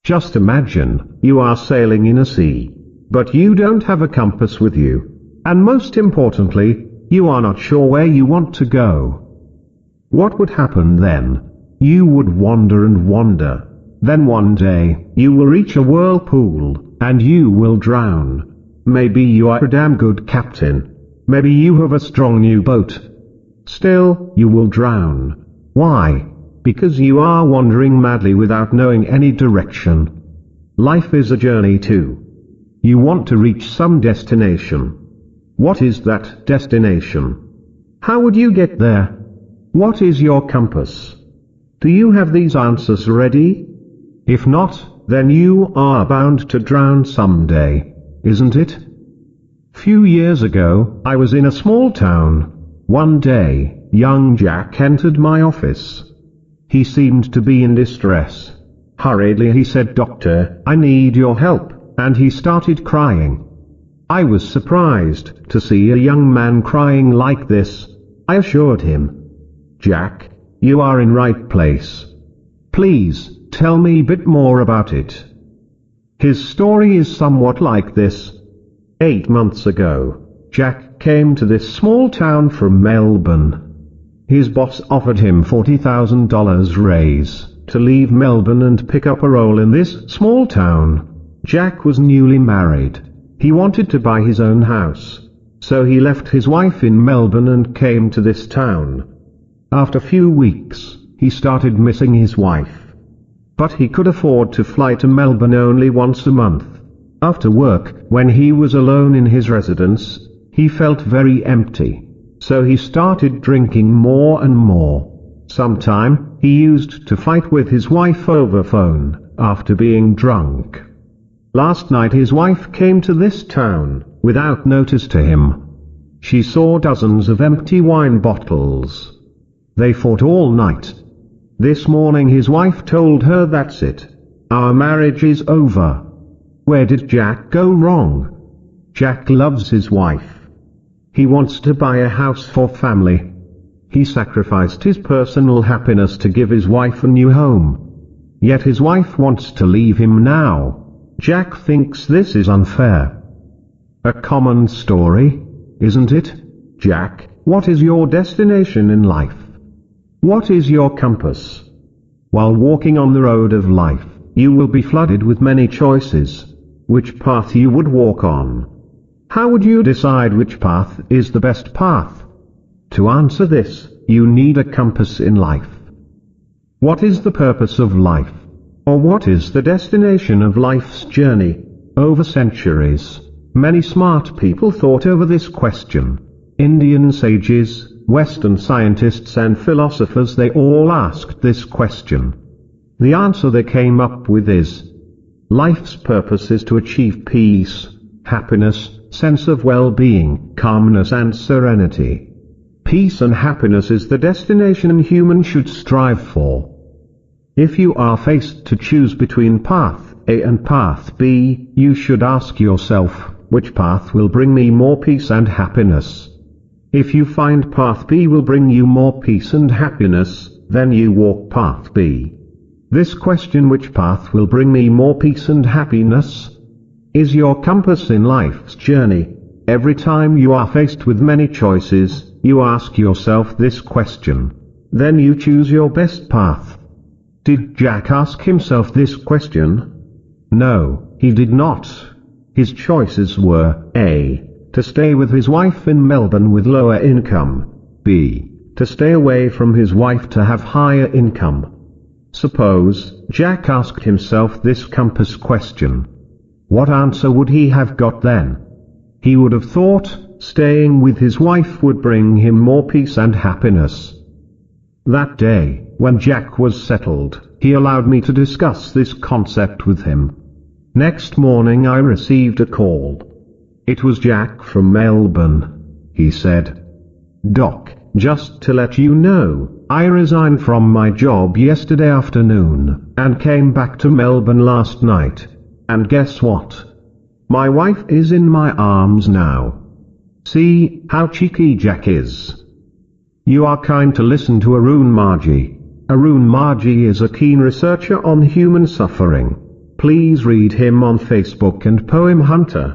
Just imagine, you are sailing in a sea, but you don't have a compass with you. And most importantly, you are not sure where you want to go. What would happen then? You would wander and wander. Then one day, you will reach a whirlpool, and you will drown. Maybe you are a damn good captain. Maybe you have a strong new boat. Still, you will drown. Why? Because you are wandering madly without knowing any direction. Life is a journey too. You want to reach some destination. What is that destination? How would you get there? What is your compass? Do you have these answers ready? If not, then you are bound to drown someday, isn't it? Few years ago, I was in a small town. One day, young Jack entered my office. He seemed to be in distress. Hurriedly he said, "Doctor, I need your help," and he started crying. I was surprised to see a young man crying like this. I assured him, "Jack, you are in right place. Please, tell me a bit more about it." His story is somewhat like this. 8 months ago, Jack came to this small town from Melbourne. His boss offered him $40,000 raise to leave Melbourne and pick up a role in this small town. Jack was newly married. He wanted to buy his own house. So he left his wife in Melbourne and came to this town. After few weeks, he started missing his wife. But he could afford to fly to Melbourne only once a month. After work, when he was alone in his residence, he felt very empty. So he started drinking more and more. Sometime, he used to fight with his wife over phone, after being drunk. Last night his wife came to this town, without notice to him. She saw dozens of empty wine bottles. They fought all night. This morning his wife told her, "That's it. Our marriage is over." Where did Jack go wrong? Jack loves his wife. He wants to buy a house for family. He sacrificed his personal happiness to give his wife a new home. Yet his wife wants to leave him now. Jack thinks this is unfair. A common story, isn't it? Jack, what is your destination in life? What is your compass? While walking on the road of life, you will be flooded with many choices. Which path you would walk on? How would you decide which path is the best path? To answer this, you need a compass in life. What is the purpose of life? Or what is the destination of life's journey? Over centuries, many smart people thought over this question. Indian sages, Western scientists and philosophers, they all asked this question. The answer they came up with is, life's purpose is to achieve peace, happiness, sense of well-being, calmness and serenity. Peace and happiness is the destination humans should strive for. If you are faced to choose between path A and path B, you should ask yourself, which path will bring me more peace and happiness? If you find path B will bring you more peace and happiness, then you walk path B. This question, which path will bring me more peace and happiness, is your compass in life's journey. Every time you are faced with many choices, you ask yourself this question. Then you choose your best path. Did Jack ask himself this question? No, he did not. His choices were, A. To stay with his wife in Melbourne with lower income. B. To stay away from his wife to have higher income. Suppose Jack asked himself this compass question. What answer would he have got then? He would have thought, staying with his wife would bring him more peace and happiness. That day, when Jack was settled, he allowed me to discuss this concept with him. Next morning I received a call. It was Jack from Melbourne. He said, "Doc, just to let you know, I resigned from my job yesterday afternoon, and came back to Melbourne last night. And guess what? My wife is in my arms now." See how cheeky Jack is. You are kind to listen to Arun Maji. Arun Maji is a keen researcher on human suffering. please read him on Facebook and Poem Hunter.